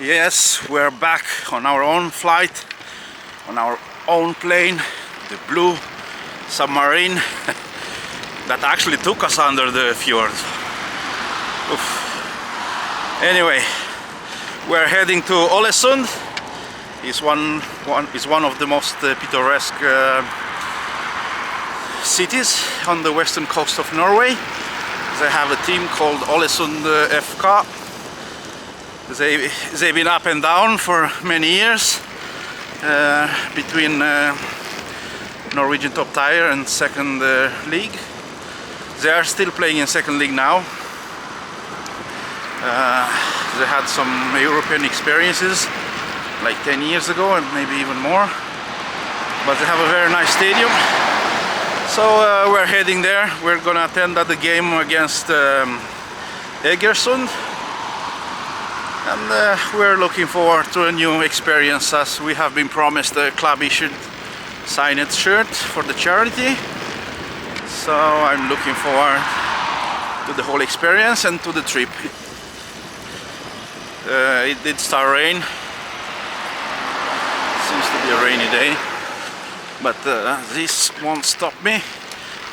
Yes, we're back on our own flight, on our own plane, the blue submarine that actually took us under the fjords. Oof. Anyway, we're heading to Ålesund. It's one of the most pittoresque cities on the western coast of Norway. They have a team called Ålesund FK. They've been up and down for many years between Norwegian top tier and second league. They are still playing in second league now. They had some European experiences like 10 years ago and maybe even more, but they have a very nice stadium. So we're heading there. We're gonna attend the game against Ålesund. And we're looking forward to a new experience, as we have been promised a club-issued signed shirt for the charity. So I'm looking forward to the whole experience and to the trip. It did start rain. Seems to be a rainy day, but this won't stop me.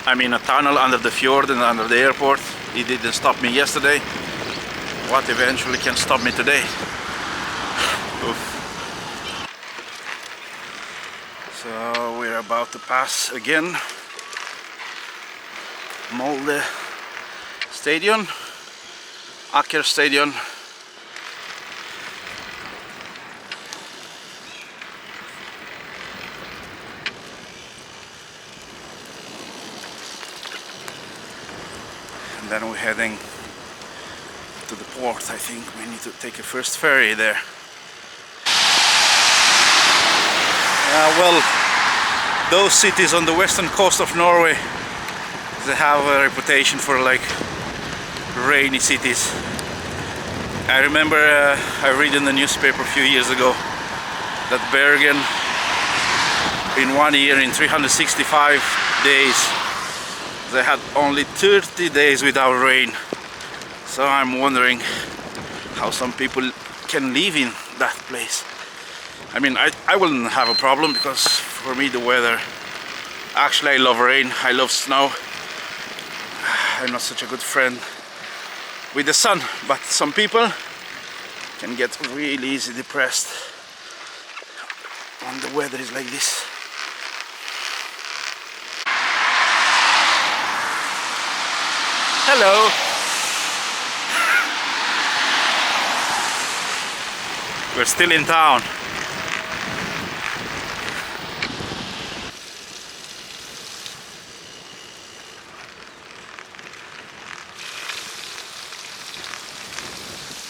I'm in a tunnel under the fjord and under the airport. It didn't stop me yesterday. What eventually can stop me today? Oof. So we're about to pass again Molde Stadium, Aker Stadium. And then we're heading to the port. I think we need to take a first ferry there. Well, those cities on the western coast of Norway, they have a reputation for like rainy cities. I remember I read in the newspaper a few years ago that Bergen in 1 year, in 365 days, they had only 30 days without rain. So I'm wondering how some people can live in that place. I mean, I wouldn't have a problem, because for me the weather, actually I love rain, I love snow. I'm not such a good friend with the sun, but some people can get really easy depressed when the weather is like this. Hello! We're still in town.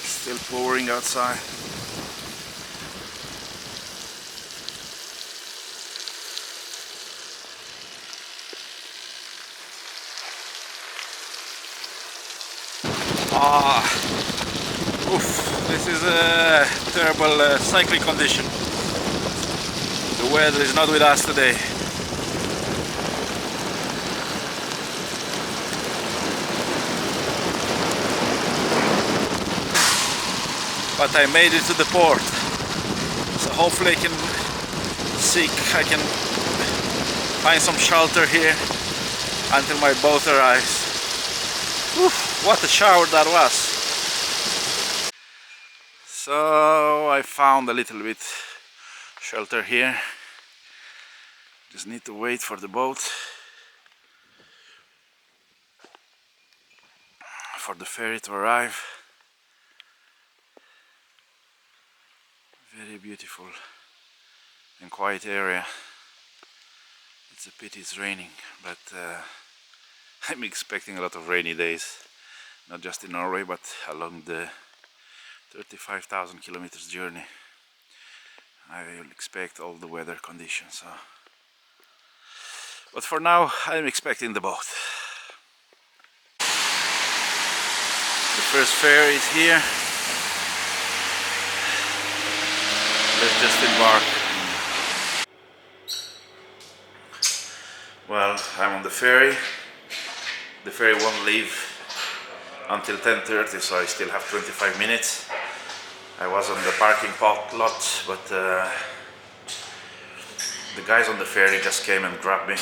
Still pouring outside. Oof, this is a terrible cycling condition. The weather is not with us today. But I made it to the port, so hopefully I can find some shelter here until my boat arrives. Oof, what a shower that was! So I found a little bit shelter here. Just need to wait for the boat, for the ferry to arrive. Very beautiful and quiet area. It's a pity it's raining, but I'm expecting a lot of rainy days, not just in Norway but along the 35,000 kilometers journey. I will expect all the weather conditions. So. But for now I'm expecting the boat. The first ferry is here. Let's just embark. Well, I'm on the ferry. The ferry won't leave until 10:30, so I still have 25 minutes. I was on the parking lot, but the guys on the ferry just came and grabbed me.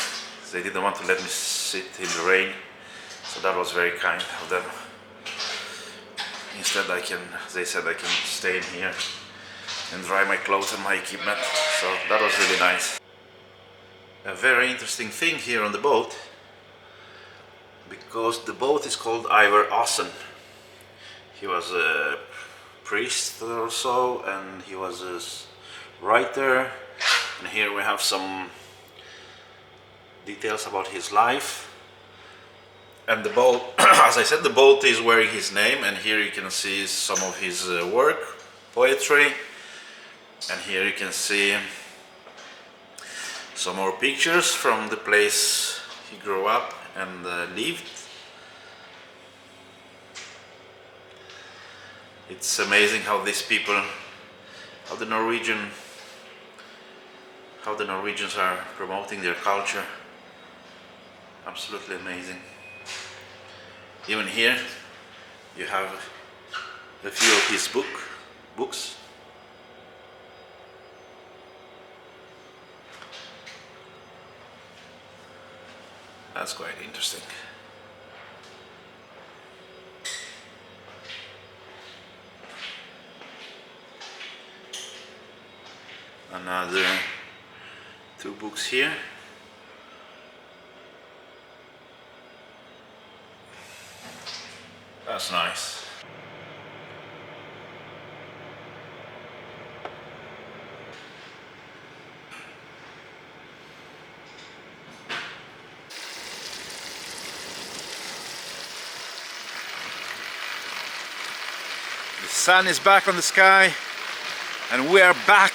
They didn't want to let me sit in the rain, so that was very kind of them. Instead, they said I can stay in here and dry my clothes and my equipment, so that was really nice. A very interesting thing here on the boat, because the boat is called Ivar Ålesund. He was a priest or so, and he was a writer, and here we have some details about his life. And the boat, as I said, the boat is wearing his name, and here you can see some of his work, poetry, and here you can see some more pictures from the place he grew up and lived. It's amazing how these people, how the Norwegians are promoting their culture. Absolutely amazing. Even here you have a few of his books. That's quite interesting. Another 2 books here. That's nice. The sun is back on the sky, and we are back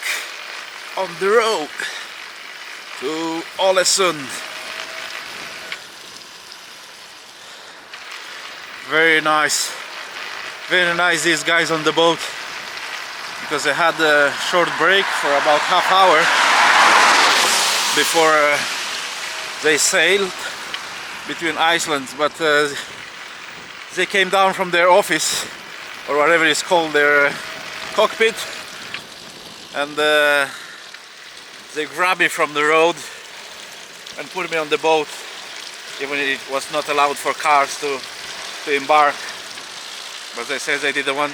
on the road to Ålesund. Very nice these guys on the boat, because they had a short break for about half hour before they sailed between islands, but they came down from their office, or whatever it's called, their cockpit, and they grabbed me from the road and put me on the boat, even it was not allowed for cars to embark. But they said they didn't want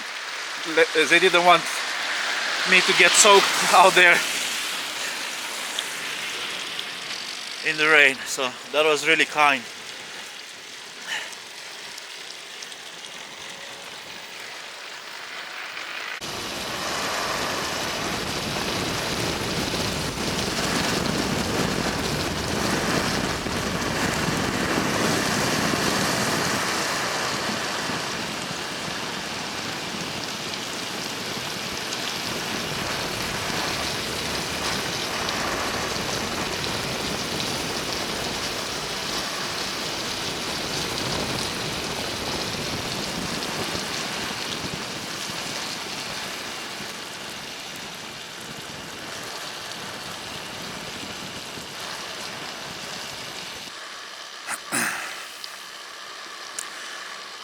me to get soaked out there in the rain, so that was really kind.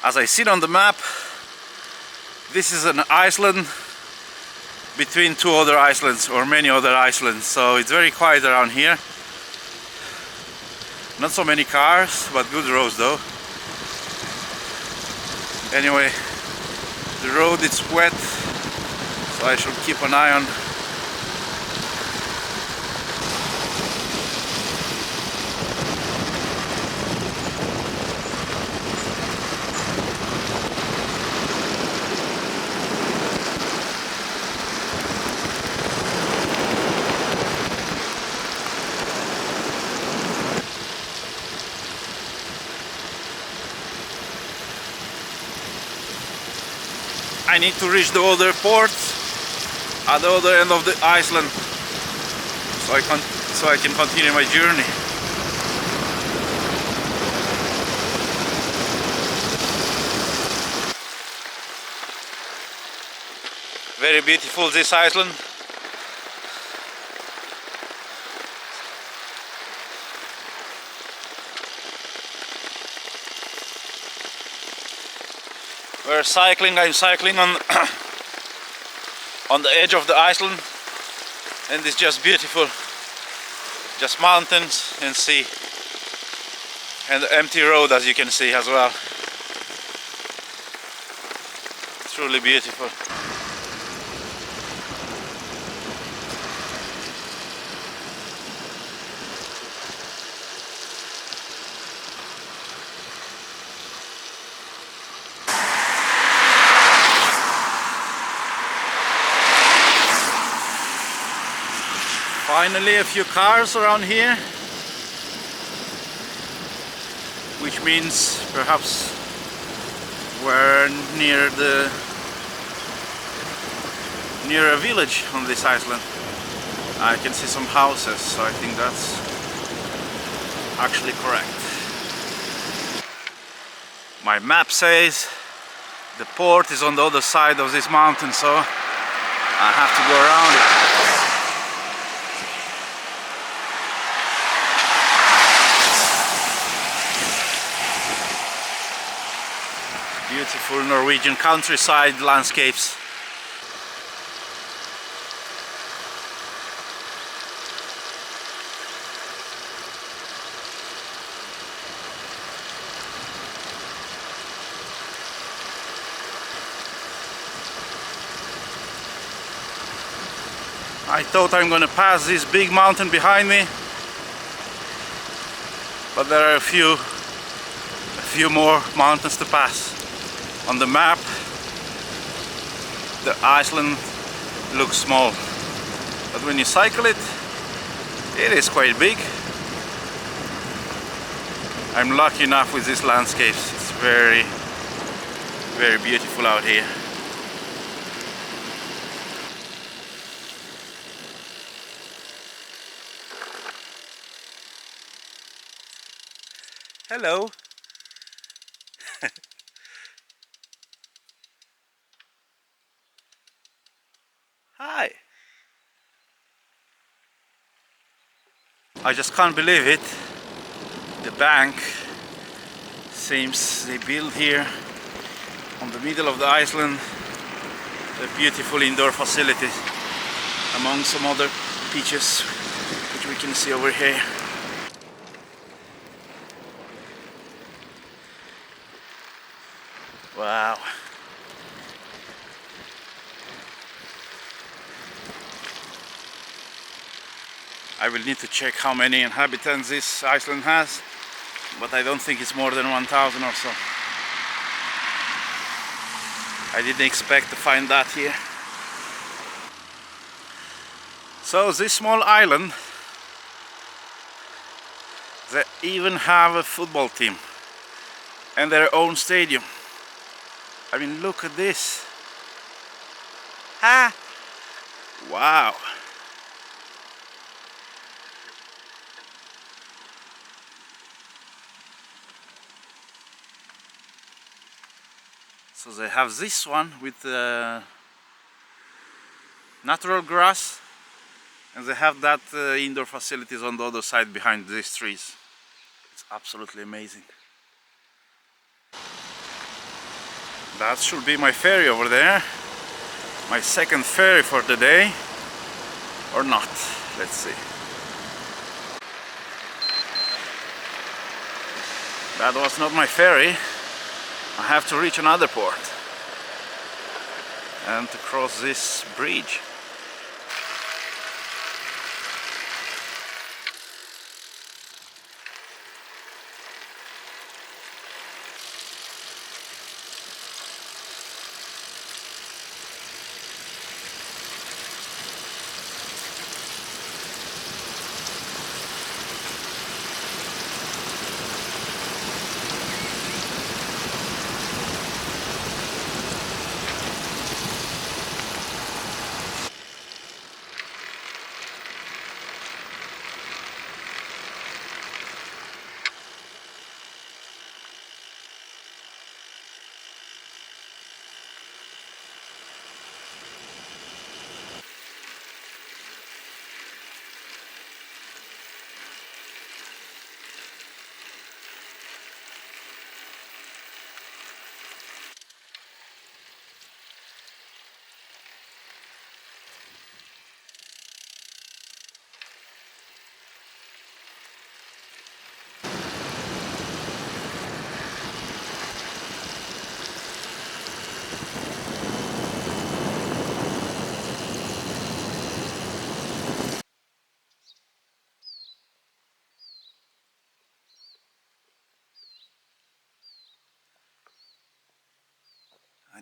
As I see on the map, this is an island between 2 other islands, or many other islands, so it's very quiet around here. Not so many cars, but good roads though. Anyway, the road is wet, so I should keep an eye on. I need to reach the other port at the other end of the island, so I can continue my journey. Very beautiful, this island. We're cycling, I'm cycling on on the edge of the island, and it's just beautiful. Just mountains and sea, and the empty road, as you can see as well. Truly beautiful. Finally a few cars around here, which means perhaps we're near a village on this island. I can see some houses, so I think that's actually correct. My map says the port is on the other side of this mountain, so I have to go around it. Beautiful Norwegian countryside landscapes. I thought I'm gonna pass this big mountain behind me, but there are a few more mountains to pass. On the map, the island looks small, but when you cycle it, it is quite big. I'm lucky enough with these landscapes. It's very, very beautiful out here. Hello. Hi. I just can't believe it. The bank seems they built here on the middle of the island a beautiful indoor facility among some other beaches which we can see over here. Wow. I will need to check how many inhabitants this island has, but I don't think it's more than 1,000 or so. I didn't expect to find that here. So this small island, they even have a football team and their own stadium. I mean, look at this. Ah! Wow. So they have this one with natural grass, and they have that indoor facilities on the other side behind these trees. It's absolutely amazing. That should be my ferry over there. My second ferry for the day. Or not. Let's see. That was not my ferry. I have to reach another port and to cross this bridge.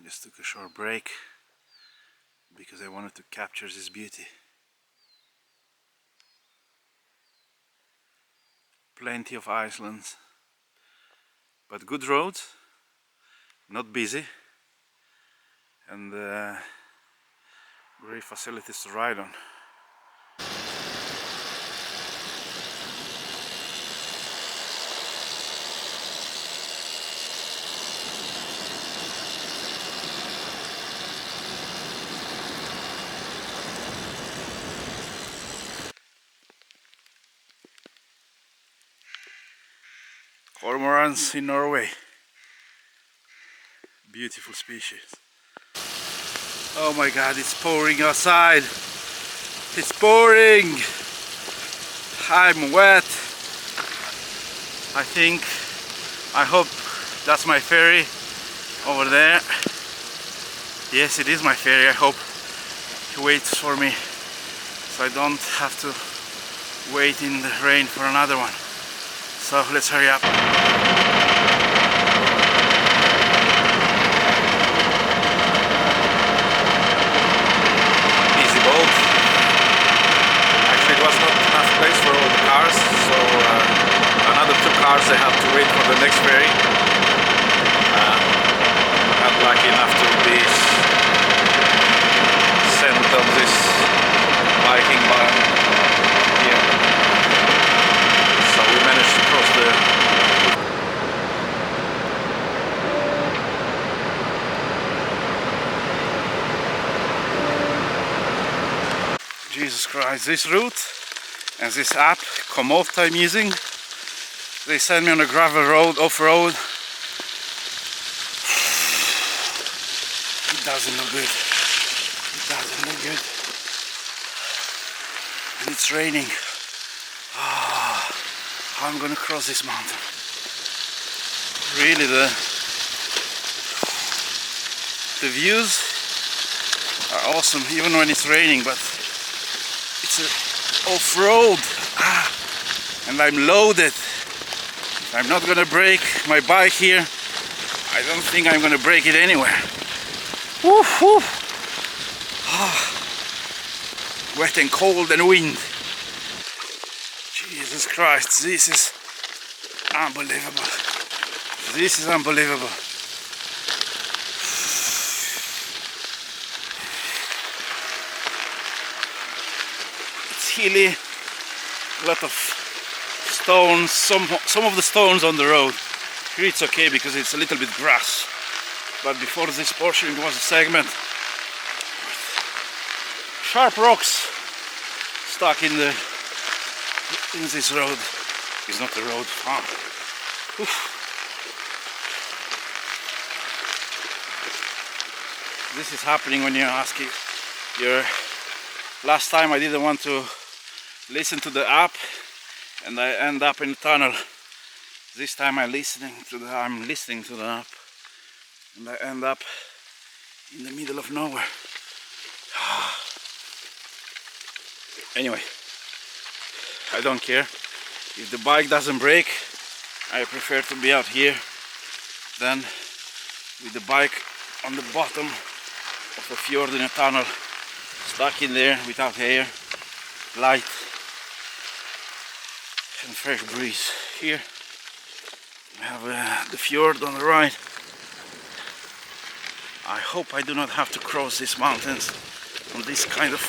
I just took a short break because I wanted to capture this beauty. Plenty of islands, but good roads, not busy, and great facilities to ride on. Cormorants in Norway. Beautiful species. Oh my god, it's pouring outside. It's pouring. I'm wet. I hope that's my ferry over there. Yes, it is my ferry. I hope he waits for me so I don't have to wait in the rain for another one. So let's hurry up. Easy boat. Actually, it was not enough place for all the cars, so another 2 cars they have to wait for the next ferry. Not lucky enough to be sent on this biking bar here. So we managed to cross the Jesus Christ, this route and this app, Molde, I'm using, they send me on a gravel road, off-road. It doesn't look good. It doesn't look good. And it's raining. How I'm gonna cross this mountain. Really, the views are awesome, even when it's raining, but it's off-road, and I'm loaded. I'm not gonna break my bike here. I don't think I'm gonna break it anywhere. Woo, woo. Wet and cold and wind. Jesus Christ, this is unbelievable. This is unbelievable. It's hilly, a lot of stones, some of the stones on the road. Here it's okay because it's a little bit grass. But before this portion it was a segment. Sharp rocks stuck in this road. It's not a road. This is happening when you're asking last time I didn't want to listen to the app and I end up in a tunnel. This time I'm listening to the app and I end up in the middle of nowhere. Anyway, I don't care. If the bike doesn't break, I prefer to be out here than with the bike on the bottom of a fjord in a tunnel, stuck in there without air, light and fresh breeze. Here we have the fjord on the right. I hope I do not have to cross these mountains on this kind of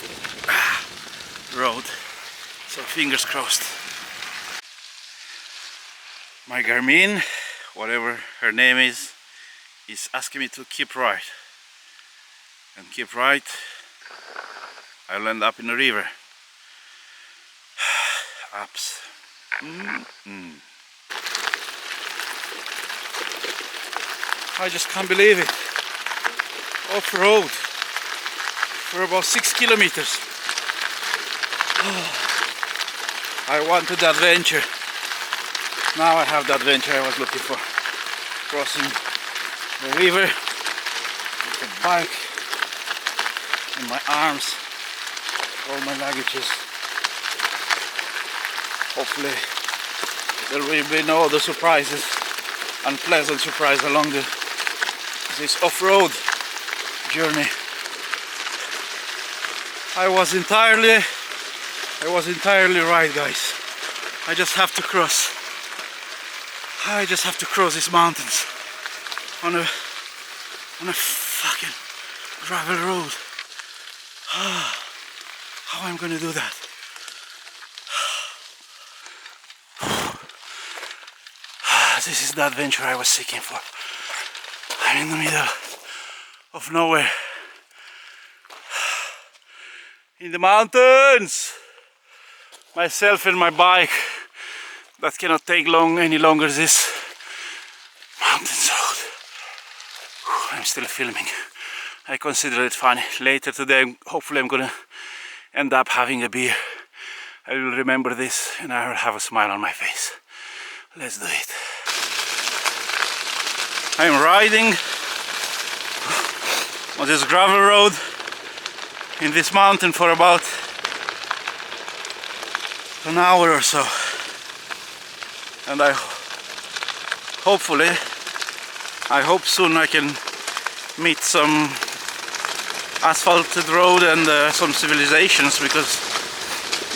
road, so fingers crossed. My Garmin, whatever her name is asking me to keep right, and keep right, I'll end up in a river. Apps. I just can't believe it. Off-road for about 6 kilometers. I wanted the adventure. Now I have the adventure I was looking for. Crossing the river with the bike in my arms, all my luggages. Hopefully there will be no other surprises, unpleasant surprise along this off-road. journey. I was entirely right, guys. I just have to cross these mountains on a fucking gravel road. How am I gonna do that? This is the adventure I was seeking for. I'm in the middle of nowhere. In the mountains! Myself and my bike that cannot take any longer this mountains road. I'm still filming. I consider it funny. Later today, hopefully I'm gonna end up having a beer. I will remember this and I will have a smile on my face. Let's do it. I'm riding on this gravel road in this mountain for about an hour or so, and I hope soon I can meet some asphalted road and some civilizations, because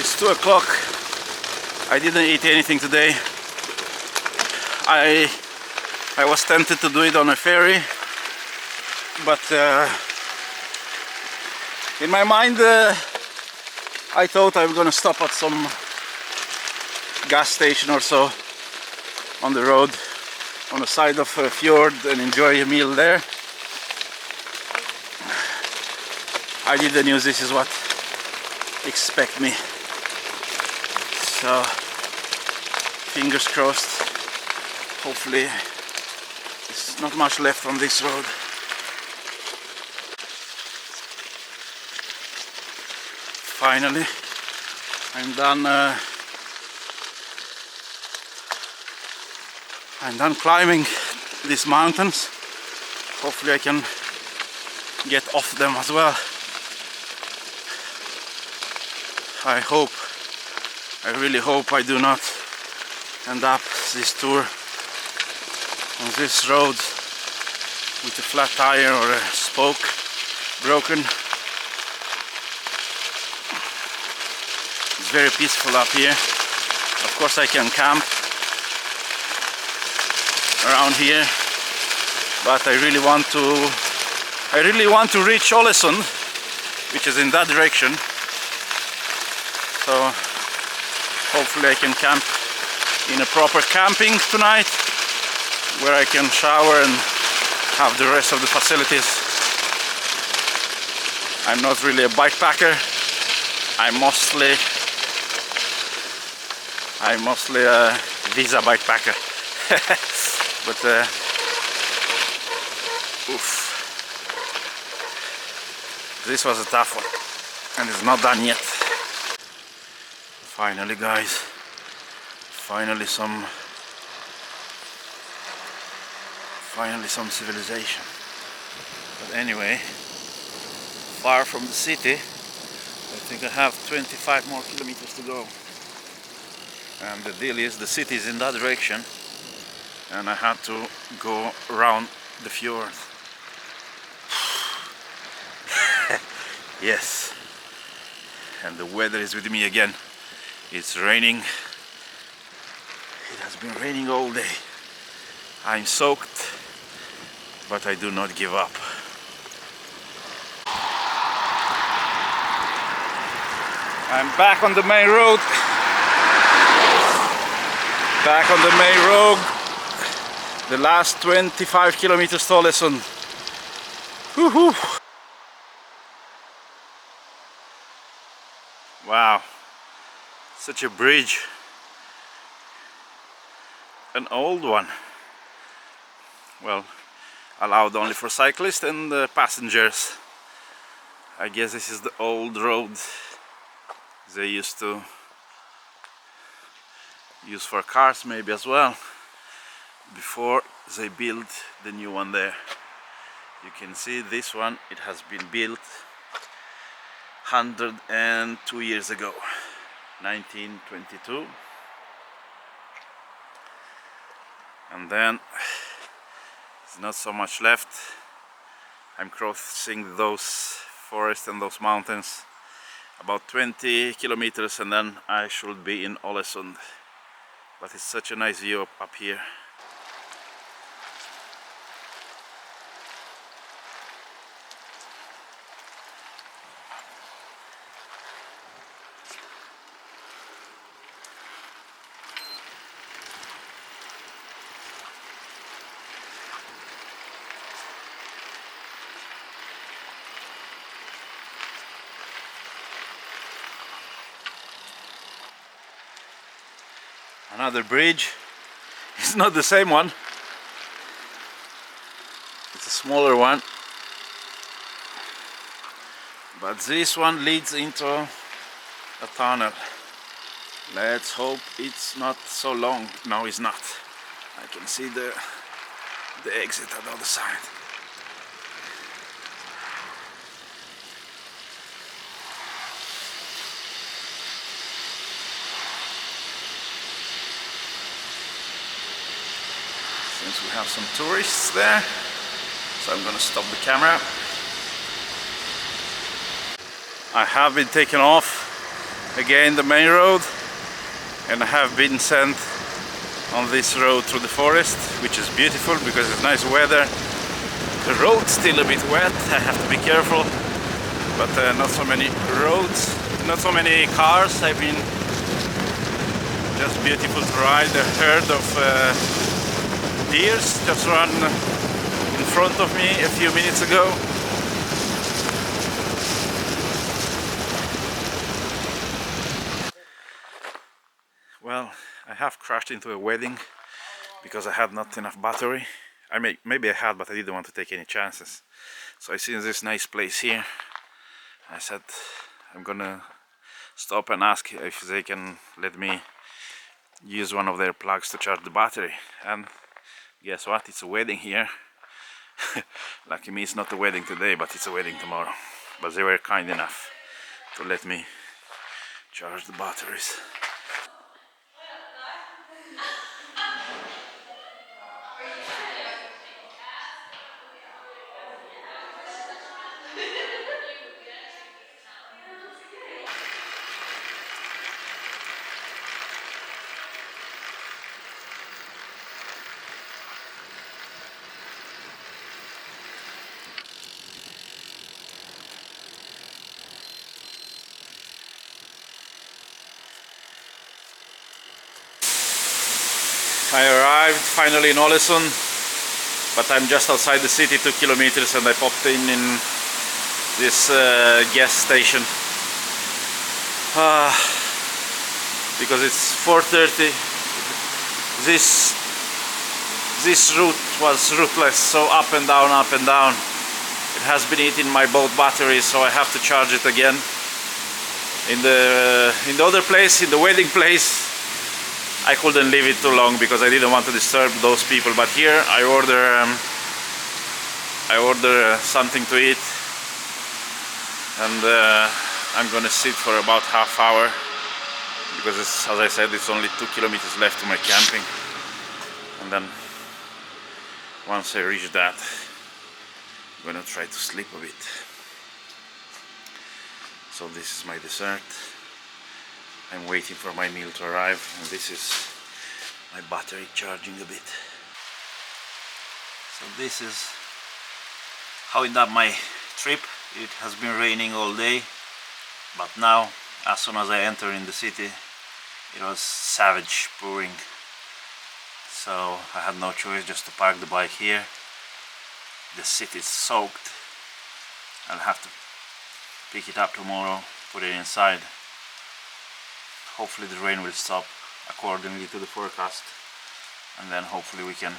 it's 2 o'clock. I didn't eat anything today. I was tempted to do it on a ferry, but in my mind I thought I was gonna stop at some gas station or so on the road on the side of a fjord and enjoy a meal there. I didn't know this is what expect me, so fingers crossed. Hopefully there's not much left on this road. Finally I'm done climbing these mountains. Hopefully I can get off them as well. I really hope I do not end up this tour on this road with a flat tire or a spoke broken. It's very peaceful up here. Of course I can camp around here, but I really want to reach Ålesund, which is in that direction. So hopefully I can camp in a proper camping tonight, where I can shower and have the rest of the facilities. I'm not really a bikepacker. I'm mostly a visa bikepacker. But oof. This was a tough one, and it's not done yet. Finally, guys, finally some civilization. But anyway, far from the city. I think I have 25 more kilometers to go. And the deal is, the city is in that direction, and I had to go around the fjord. Yes, and the weather is with me again. It's raining. It has been raining all day. I'm soaked, but I do not give up. I'm back on the main road. Back on the main road. The last 25 kilometers to Ålesund. Woohoo! Wow, such a bridge. An old one. Well, allowed only for cyclists and passengers. I guess this is the old road they used to use for cars, maybe as well, before they built the new one there. You can see this one, it has been built 102 years ago, 1922. And then there's not so much left. I'm crossing those forests and those mountains, about 20 kilometers, and then I should be in Ålesund. But it's such a nice view up here. Another bridge. It's not the same one. It's a smaller one. But this one leads into a tunnel. Let's hope it's not so long. No, it's not. I can see the exit on the other side. Since we have some tourists there, so I'm gonna stop the camera. I have been taken off again the main road, and I have been sent on this road through the forest, which is beautiful because it's nice weather. The road's still a bit wet, I have to be careful, but not so many roads, not so many cars. I mean, just beautiful to ride. A herd of deers just ran in front of me a few minutes ago. Well, I have crashed into a wedding because I had not enough battery. Maybe I had, but I didn't want to take any chances. So I see this nice place here. I said I'm gonna stop and ask if they can let me use one of their plugs to charge the battery. And guess what? It's a wedding here. Lucky me, it's not a wedding today, but it's a wedding tomorrow. But they were kind enough to let me charge the batteries. I arrived finally in Ålesund, but I'm just outside the city, 2 kilometers, and I popped in this gas station because it's 4:30. This route was rootless, so up and down, up and down. It has been eating my boat battery, so I have to charge it again. In the other place, in the wedding place, I couldn't leave it too long because I didn't want to disturb those people. But here I order something to eat, and I'm gonna sit for about half hour because it's, as I said, it's only 2 kilometers left to my camping, and then once I reach that, I'm gonna try to sleep a bit. So this is my dessert. I'm waiting for my meal to arrive, and this is my battery charging a bit. So this is how it ended my trip. It has been raining all day, but now, as soon as I enter in the city, it was savage pouring. So I had no choice just to park the bike here. The city is soaked. I'll have to pick it up tomorrow, put it inside. Hopefully the rain will stop accordingly to the forecast, and then hopefully we can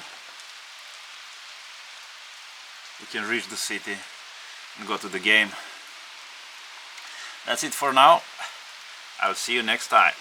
reach the city and go to the game. That's it for now. I'll see you next time.